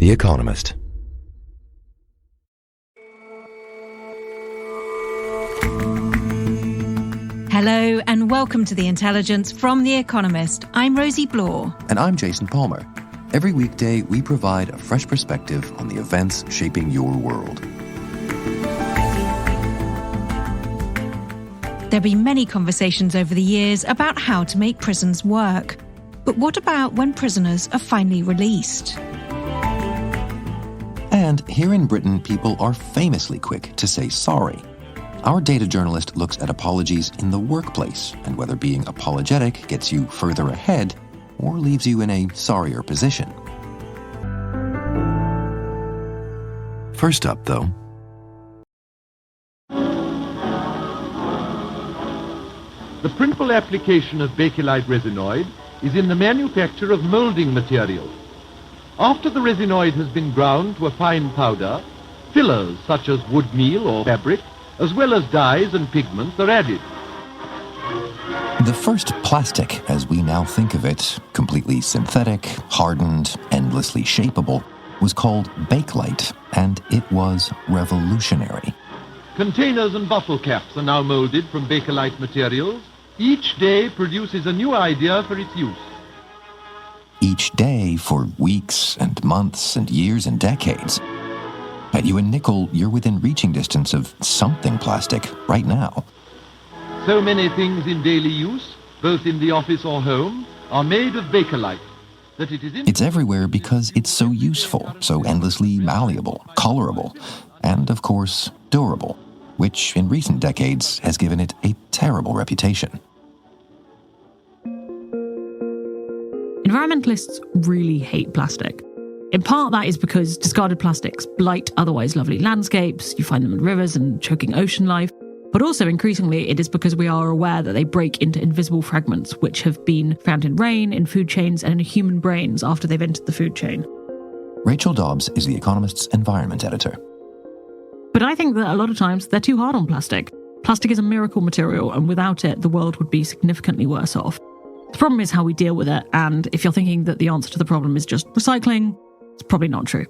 The Economist. Hello and welcome to The Intelligence from The Economist. I'm Rosie Blore. And I'm Jason Palmer. Every weekday, we provide a fresh perspective on the events shaping your world. There have been many conversations over the years about how to make prisons work. But what about when prisoners are finally released? And here in Britain, people are famously quick to say sorry. Our data journalist looks at apologies in the workplace and whether being apologetic gets you further ahead or leaves you in a sorrier position. First up, though. The principal application of bakelite resinoid is in the manufacture of molding materials. After the resinoid has been ground to a fine powder, fillers such as wood meal or fabric, as well as dyes and pigments, are added. The first plastic, as we now think of it, completely synthetic, hardened, endlessly shapeable, was called bakelite, and it was revolutionary. Containers and bottle caps are now molded from bakelite materials. Each day produces a new idea for its use. Each day for weeks and months and years and decades. At you and Nickel, you're within reaching distance of something plastic right now. So many things in daily use, both in the office or home, are made of bakelite. That It's everywhere because it's so useful, so endlessly malleable, colorable, and, of course, durable, which in recent decades has given it a terrible reputation. Environmentalists really hate plastic. In part, that is because discarded plastics blight otherwise lovely landscapes, you find them in rivers and choking ocean life, but also increasingly it is because we are aware that they break into invisible fragments which have been found in rain, in food chains and in human brains after they've entered the food chain. Rachel Dobbs is The Economist's environment editor. But I think that a lot of times they're too hard on plastic. Plastic is a miracle material, and without it, the world would be significantly worse off. The problem is how we deal with it, and if you're thinking that the answer to the problem is just recycling, it's probably not true.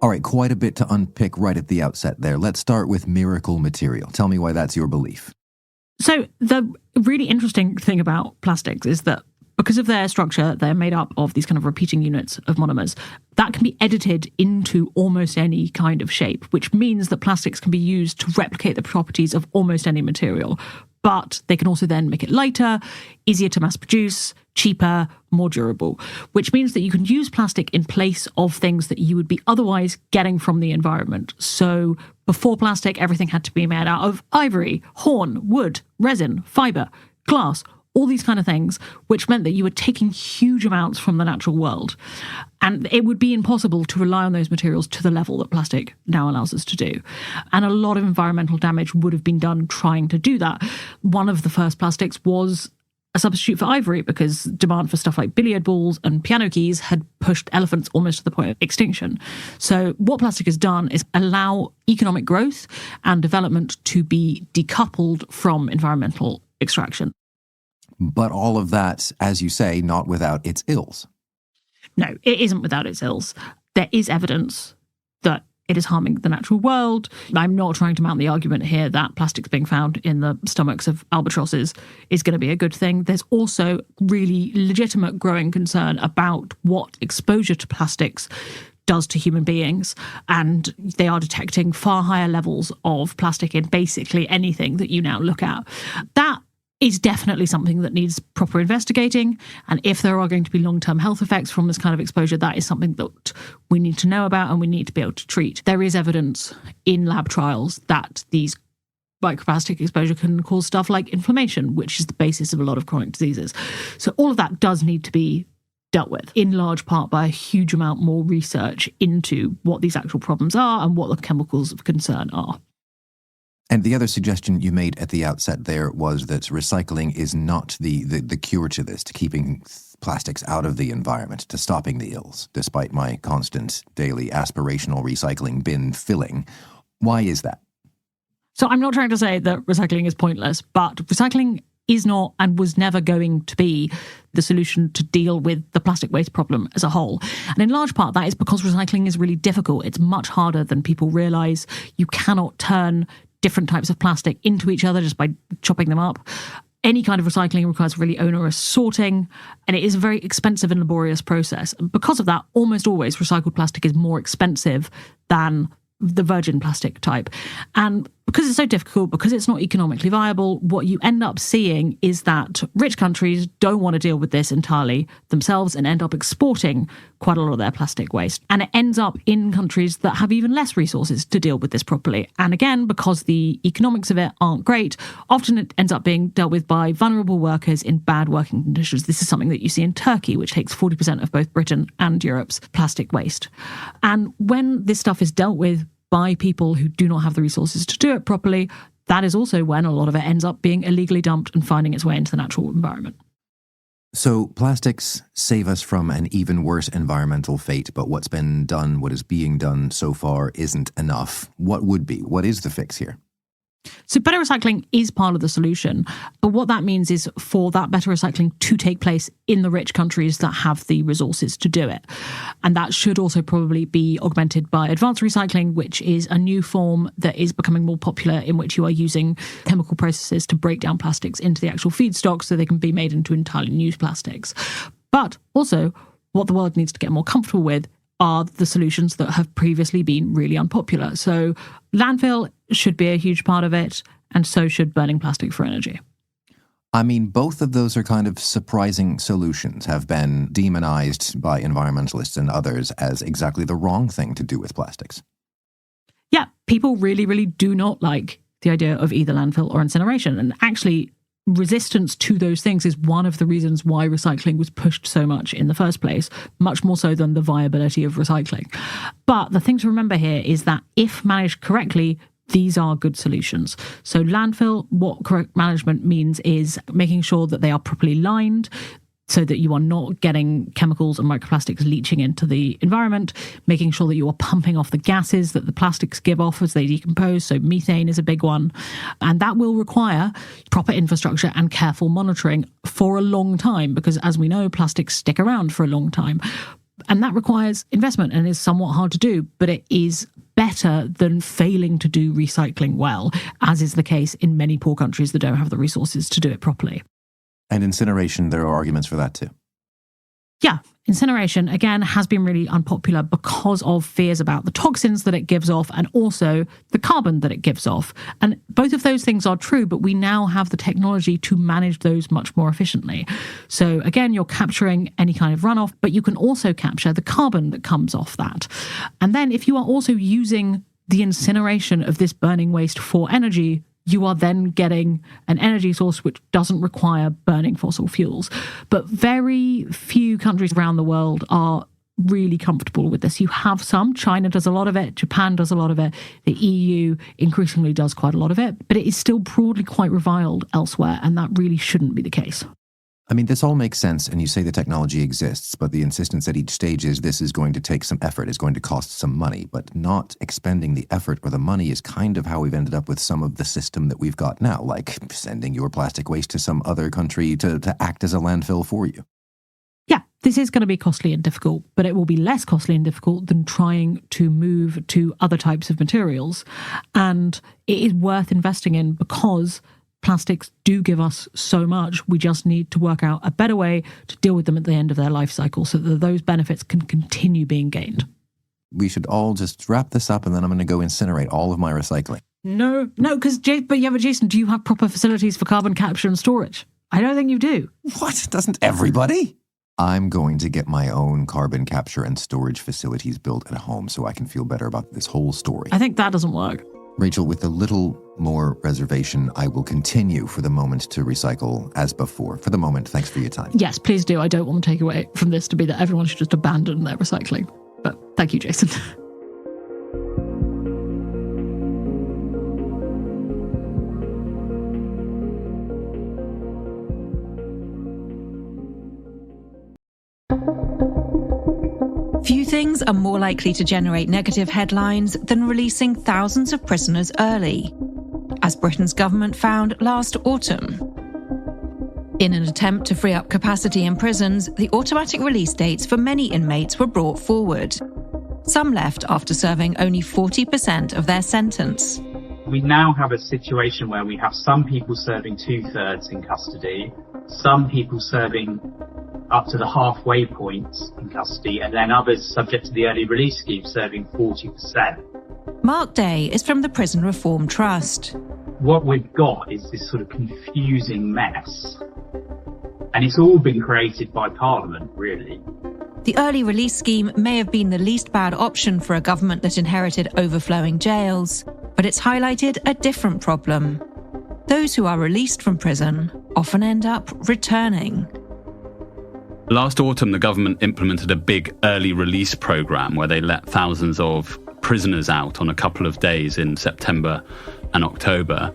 All right, quite a bit to unpick right at the outset there. Let's start with miracle material. Tell me why that's your belief. So the really interesting thing about plastics is that because of their structure, they're made up of these kind of repeating units of monomers that can be edited into almost any kind of shape, which means that plastics can be used to replicate the properties of almost any material. But they can also then make it lighter, easier to mass produce, cheaper, more durable, which means that you can use plastic in place of things that you would be otherwise getting from the environment. So before plastic, everything had to be made out of ivory, horn, wood, resin, fibre, glass, all these kind of things, which meant that you were taking huge amounts from the natural world. And it would be impossible to rely on those materials to the level that plastic now allows us to do. And a lot of environmental damage would have been done trying to do that. One of the first plastics was a substitute for ivory because demand for stuff like billiard balls and piano keys had pushed elephants almost to the point of extinction. So what plastic has done is allow economic growth and development to be decoupled from environmental extraction. But all of that, as you say, not without its ills. No, it isn't without its ills. There is evidence that it is harming the natural world. I'm not trying to mount the argument here that plastics being found in the stomachs of albatrosses is going to be a good thing. There's also really legitimate growing concern about what exposure to plastics does to human beings, and they are detecting far higher levels of plastic in basically anything that you now look at. That is definitely something that needs proper investigating. And if there are going to be long-term health effects from this kind of exposure, that is something that we need to know about and we need to be able to treat. There is evidence in lab trials that these microplastic exposure can cause stuff like inflammation, which is the basis of a lot of chronic diseases. So all of that does need to be dealt with, in large part by a huge amount more research into what these actual problems are and what the chemicals of concern are. And the other suggestion you made at the outset there was that recycling is not the cure to this, to keeping plastics out of the environment, to stopping the ills, despite my constant daily aspirational recycling bin filling. Why is that? So I'm not trying to say that recycling is pointless, but recycling is not and was never going to be the solution to deal with the plastic waste problem as a whole. And in large part, that is because recycling is really difficult. It's much harder than people realise. You cannot turn different types of plastic into each other just by chopping them up. Any kind of recycling requires really onerous sorting, and it is a very expensive and laborious process. And because of that, almost always recycled plastic is more expensive than the virgin plastic type. And because it's so difficult, because it's not economically viable, what you end up seeing is that rich countries don't want to deal with this entirely themselves and end up exporting quite a lot of their plastic waste. And it ends up in countries that have even less resources to deal with this properly. And again, because the economics of it aren't great, often it ends up being dealt with by vulnerable workers in bad working conditions. This is something that you see in Turkey, which takes 40% of both Britain and Europe's plastic waste. And when this stuff is dealt with by people who do not have the resources to do it properly, that is also when a lot of it ends up being illegally dumped and finding its way into the natural environment. So plastics save us from an even worse environmental fate, but what's been done, what is being done so far isn't enough. What would be? What is the fix here? So better recycling is part of the solution, but what that means is for that better recycling to take place in the rich countries that have the resources to do it. And that should also probably be augmented by advanced recycling, which is a new form that is becoming more popular, in which you are using chemical processes to break down plastics into the actual feedstock so they can be made into entirely new plastics. But also, what the world needs to get more comfortable with are the solutions that have previously been really unpopular. So landfill should be a huge part of it, and so should burning plastic for energy. I mean, both of those are kind of surprising solutions, have been demonized by environmentalists and others as exactly the wrong thing to do with plastics. Yeah, people really, really do not like the idea of either landfill or incineration. And actually, resistance to those things is one of the reasons why recycling was pushed so much in the first place, much more so than the viability of recycling. But the thing to remember here is that if managed correctly, these are good solutions. So landfill, what correct management means is making sure that they are properly lined, so that you are not getting chemicals and microplastics leaching into the environment, making sure that you are pumping off the gases that the plastics give off as they decompose. So methane is a big one. And that will require proper infrastructure and careful monitoring for a long time, because as we know, plastics stick around for a long time. And that requires investment and is somewhat hard to do, but it is better than failing to do recycling well, as is the case in many poor countries that don't have the resources to do it properly. And incineration, there are arguments for that too. Yeah, incineration, again, has been really unpopular because of fears about the toxins that it gives off and also the carbon that it gives off. And both of those things are true, but we now have the technology to manage those much more efficiently. So again, you're capturing any kind of runoff, but you can also capture the carbon that comes off that. And then if you are also using the incineration of this burning waste for energy, you are then getting an energy source which doesn't require burning fossil fuels. But very few countries around the world are really comfortable with this. You have some. China does a lot of it. Japan does a lot of it. The EU increasingly does quite a lot of it. But it is still broadly quite reviled elsewhere, and that really shouldn't be the case. I mean, this all makes sense, and you say the technology exists, but the insistence at each stage is this is going to take some effort, is going to cost some money, but not expending the effort or the money is kind of how we've ended up with some of the system that we've got now, like sending your plastic waste to some other country to act as a landfill for you. Yeah, this is going to be costly and difficult, but it will be less costly and difficult than trying to move to other types of materials. And it is worth investing in because plastics do give us so much. We just need to work out a better way to deal with them at the end of their life cycle so that those benefits can continue being gained. We should all just wrap this up and then I'm going to go incinerate all of my recycling. No, because Jason, do you have proper facilities for carbon capture and storage? I don't think you do. What? Doesn't everybody? I'm going to get my own carbon capture and storage facilities built at home so I can feel better about this whole story. I think that doesn't work. Rachel, with a little more reservation, I will continue for the moment to recycle as before. For the moment, thanks for your time. Yes, please do. I don't want to take away from this to be that everyone should just abandon their recycling. But thank you, Jason. Few things are more likely to generate negative headlines than releasing thousands of prisoners early, as Britain's government found last autumn. In an attempt to free up capacity in prisons, the automatic release dates for many inmates were brought forward. Some left after serving only 40% of their sentence. We now have a situation where we have some people serving 2/3 in custody, some people serving up to the halfway point in custody, and then others subject to the early release scheme serving 40%. Mark Day is from the Prison Reform Trust. What we've got is this sort of confusing mess. And it's all been created by Parliament, really. The early release scheme may have been the least bad option for a government that inherited overflowing jails, but it's highlighted a different problem. Those who are released from prison often end up returning. Last autumn, the government implemented a big early release programme where they let thousands of prisoners out on a couple of days in September and October.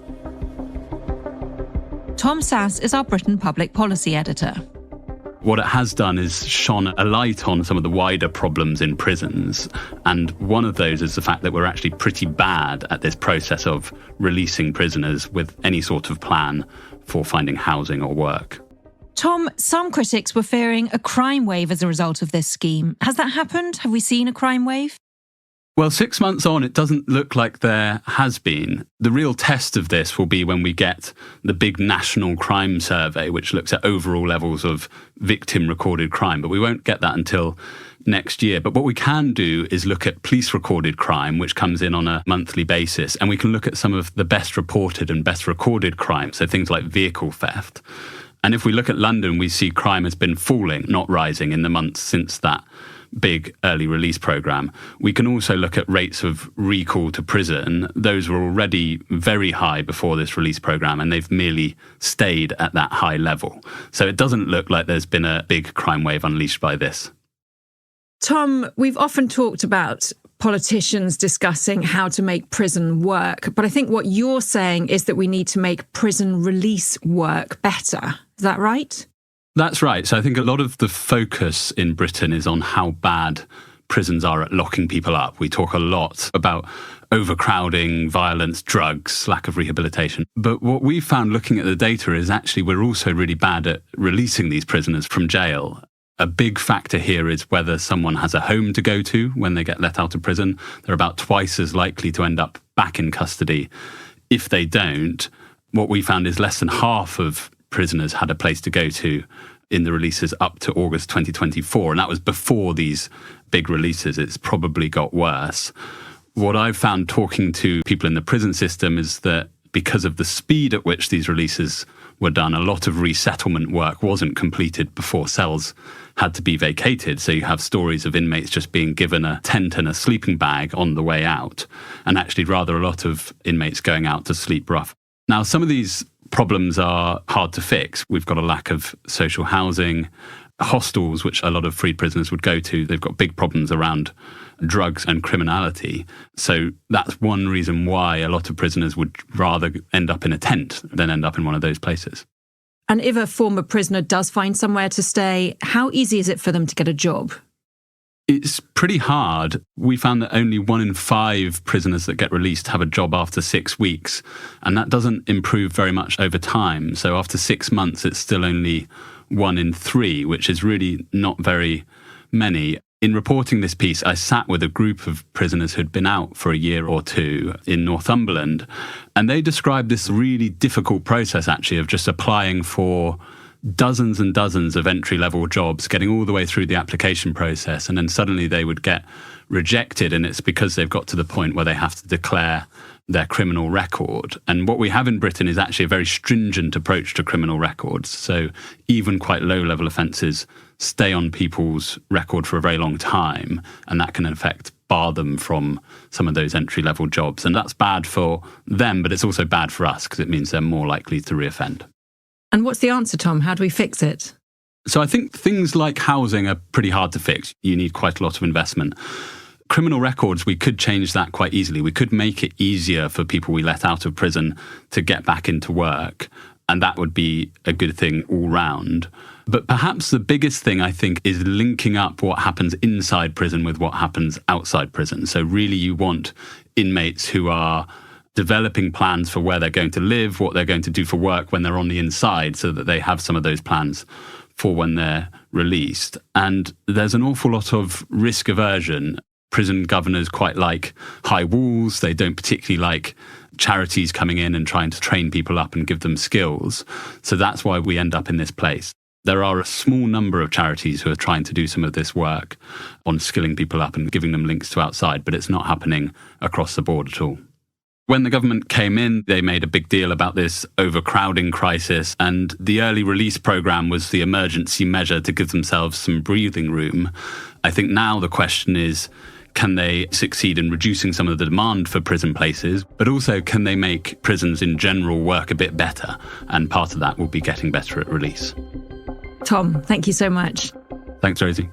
Tom Sass is our Britain Public Policy Editor. What it has done is shone a light on some of the wider problems in prisons. And one of those is the fact that we're actually pretty bad at this process of releasing prisoners with any sort of plan for finding housing or work. Tom, some critics were fearing a crime wave as a result of this scheme. Has that happened? Have we seen a crime wave? Well, 6 months on, it doesn't look like there has been. The real test of this will be when we get the big national crime survey, which looks at overall levels of victim recorded crime. But we won't get that until next year. But what we can do is look at police recorded crime, which comes in on a monthly basis. And we can look at some of the best reported and best recorded crimes, so things like vehicle theft. And if we look at London, we see crime has been falling, not rising, in the months since that big early release programme. We can also look at rates of recall to prison. Those were already very high before this release programme, and they've merely stayed at that high level. So it doesn't look like there's been a big crime wave unleashed by this. Tom, we've often talked about politicians discussing how to make prison work, but I think what you're saying is that we need to make prison release work better. Is that right? That's right. So I think a lot of the focus in Britain is on how bad prisons are at locking people up. We talk a lot about overcrowding, violence, drugs, lack of rehabilitation. But what we found looking at the data is actually we're also really bad at releasing these prisoners from jail. A big factor here is whether someone has a home to go to when they get let out of prison. They're about twice as likely to end up back in custody. If they don't, what we found is less than half of prisoners had a place to go to in the releases up to August 2024. And that was before these big releases. It's probably got worse. What I've found talking to people in the prison system is that because of the speed at which these releases were done, a lot of resettlement work wasn't completed before cells had to be vacated. So you have stories of inmates just being given a tent and a sleeping bag on the way out, and actually rather a lot of inmates going out to sleep rough. Now, some of these problems are hard to fix. We've got a lack of social housing, hostels, which a lot of freed prisoners would go to. They've got big problems around drugs and criminality. So that's one reason why a lot of prisoners would rather end up in a tent than end up in one of those places. And if a former prisoner does find somewhere to stay, how easy is it for them to get a job? It's pretty hard. We found that only 1 in 5 prisoners that get released have a job after 6 weeks, and that doesn't improve very much over time. So after 6 months, it's still only 1 in 3, which is really not very many. In reporting this piece, I sat with a group of prisoners who'd been out for a year or two in Northumberland, and they described this really difficult process, actually, of just applying for dozens and dozens of entry-level jobs, getting all the way through the application process, and then suddenly they would get rejected, and it's because they've got to the point where they have to declare their criminal record. And what we have in Britain is actually a very stringent approach to criminal records. So even quite low-level offences stay on people's record for a very long time, and that can in effect bar them from some of those entry-level jobs. And that's bad for them, but it's also bad for us because it means they're more likely to reoffend. And what's the answer, Tom? How do we fix it? So I think things like housing are pretty hard to fix. You need quite a lot of investment. Criminal records, we could change that quite easily. We could make it easier for people we let out of prison to get back into work, and that would be a good thing all round. But perhaps the biggest thing, I think, is linking up what happens inside prison with what happens outside prison. So really you want inmates who are developing plans for where they're going to live, what they're going to do for work when they're on the inside, so that they have some of those plans for when they're released. And there's an awful lot of risk aversion. Prison governors quite like high walls. They don't particularly like charities coming in and trying to train people up and give them skills. So that's why we end up in this place. There are a small number of charities who are trying to do some of this work on skilling people up and giving them links to outside, but it's not happening across the board at all. When the government came in, they made a big deal about this overcrowding crisis, and the early release program was the emergency measure to give themselves some breathing room. I think now the question is, can they succeed in reducing some of the demand for prison places, but also can they make prisons in general work a bit better? And part of that will be getting better at release. Tom, thank you so much. Thanks, Rosie.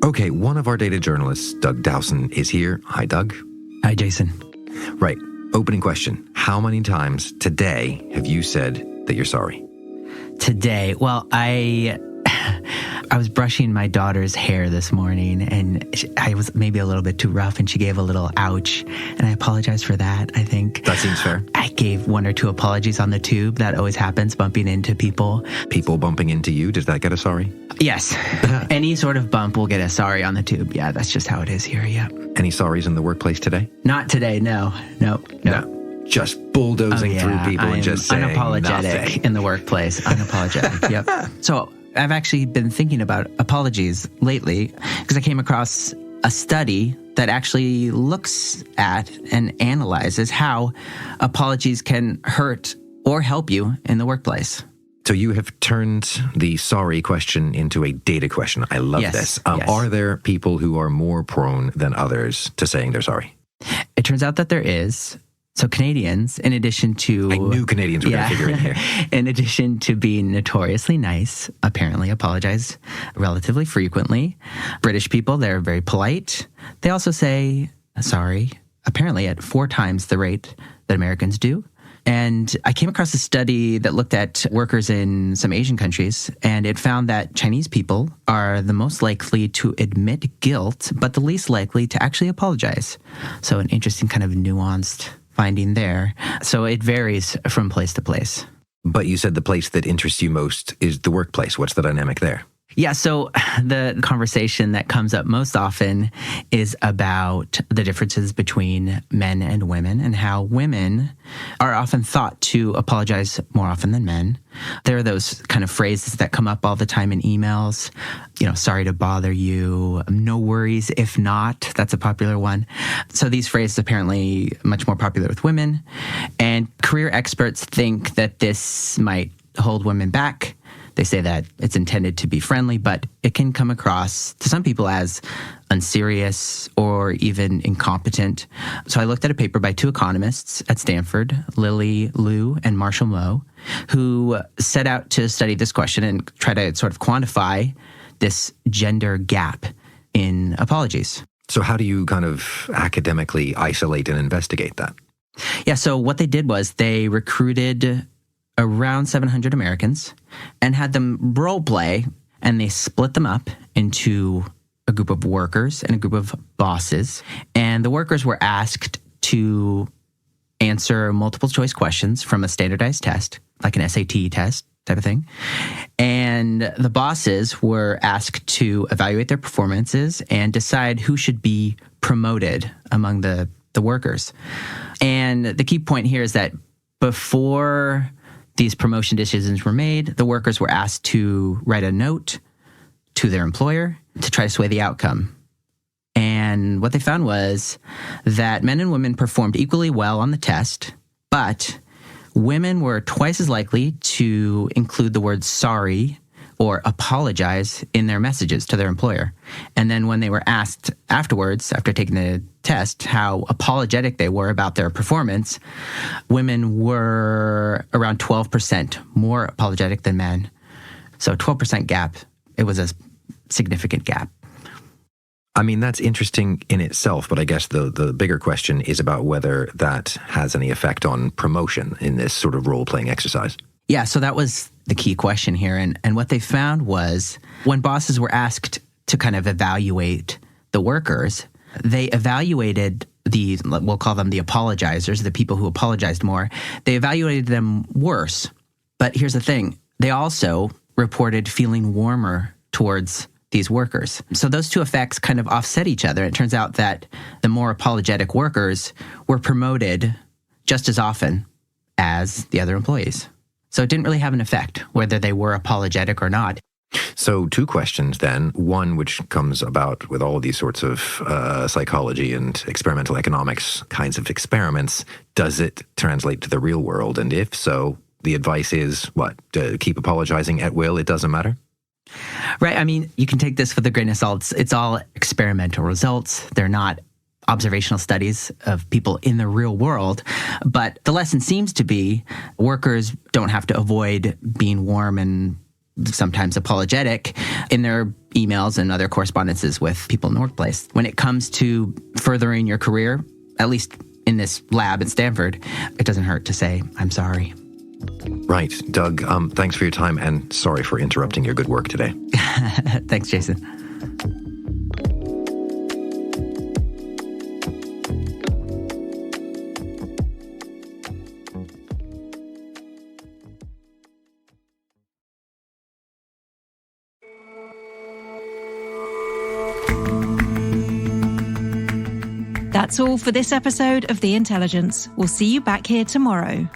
Okay, one of our data journalists, Doug Dowson, is here. Hi, Doug. Hi, Jason. Right. Opening question. How many times today have you said that you're sorry? Today, well, I was brushing my daughter's hair this morning, and I was maybe a little bit too rough, and she gave a little ouch, and I apologize for that, I think. That seems fair. I gave 1 or 2 apologies on the tube. That always happens, bumping into people. People bumping into you, does that get a sorry? Yes. Any sort of bump will get a sorry on the tube. Yeah, that's just how it is here, yeah. Any sorries in the workplace today? Not today, no. Just bulldozing through people and just saying unapologetic nothing. In the workplace. Unapologetic, yep. So I've actually been thinking about apologies lately because I came across a study that actually looks at and analyzes how apologies can hurt or help you in the workplace. So you have turned the sorry question into a data question. I love this. Yes. Are there people who are more prone than others to saying they're sorry? It turns out that there is. So Canadians, in addition to... I knew Canadians were going to figure in here. In addition to being notoriously nice, apparently apologize relatively frequently. British people, they're very polite. They also say sorry, apparently at 4 times the rate that Americans do. And I came across a study that looked at workers in some Asian countries, and it found that Chinese people are the most likely to admit guilt, but the least likely to actually apologize. So an interesting kind of nuanced finding there. So it varies from place to place. But you said the place that interests you most is the workplace. What's the dynamic there? Yeah, so the conversation that comes up most often is about the differences between men and women and how women are often thought to apologize more often than men. There are those kind of phrases that come up all the time in emails. Sorry to bother you. No worries if not. That's a popular one. So these phrases apparently much more popular with women. And career experts think that this might hold women back. They say that it's intended to be friendly, but it can come across to some people as unserious or even incompetent. So I looked at a paper by 2 economists at Stanford, Lily Liu and Marshall Moe, who set out to study this question and try to sort of quantify this gender gap in apologies. So how do you kind of academically isolate and investigate that? Yeah, so what they did was they recruited around 700 Americans and had them role play, and they split them up into a group of workers and a group of bosses. And the workers were asked to answer multiple choice questions from a standardized test, like an SAT test type of thing. And the bosses were asked to evaluate their performances and decide who should be promoted among the workers. And the key point here is that before these promotion decisions were made, the workers were asked to write a note to their employer to try to sway the outcome. And what they found was that men and women performed equally well on the test, but women were twice as likely to include the word sorry or apologize in their messages to their employer. And then when they were asked afterwards, after taking the test, how apologetic they were about their performance, women were around 12% more apologetic than men. So 12% gap. It was a significant gap. I mean, that's interesting in itself, but I guess the bigger question is about whether that has any effect on promotion in this sort of role-playing exercise. Yeah, so that was the key question here. And what they found was when bosses were asked to kind of evaluate the workers. They evaluated we'll call them the apologizers, the people who apologized more. They evaluated them worse. But here's the thing. They also reported feeling warmer towards these workers. So those two effects kind of offset each other. It turns out that the more apologetic workers were promoted just as often as the other employees. So it didn't really have an effect whether they were apologetic or not. So 2 questions then. One, which comes about with all of these sorts of psychology and experimental economics kinds of experiments. Does it translate to the real world? And if so, the advice is what? To keep apologizing at will, it doesn't matter? Right. I mean, you can take this with a grain of salt. It's all experimental results. They're not observational studies of people in the real world. But the lesson seems to be workers don't have to avoid being warm and sometimes apologetic in their emails and other correspondences with people in the workplace. When it comes to furthering your career, at least in this lab at Stanford, it doesn't hurt to say, I'm sorry. Right. Doug, thanks for your time and sorry for interrupting your good work today. Thanks, Jason. That's all for this episode of The Intelligence. We'll see you back here tomorrow.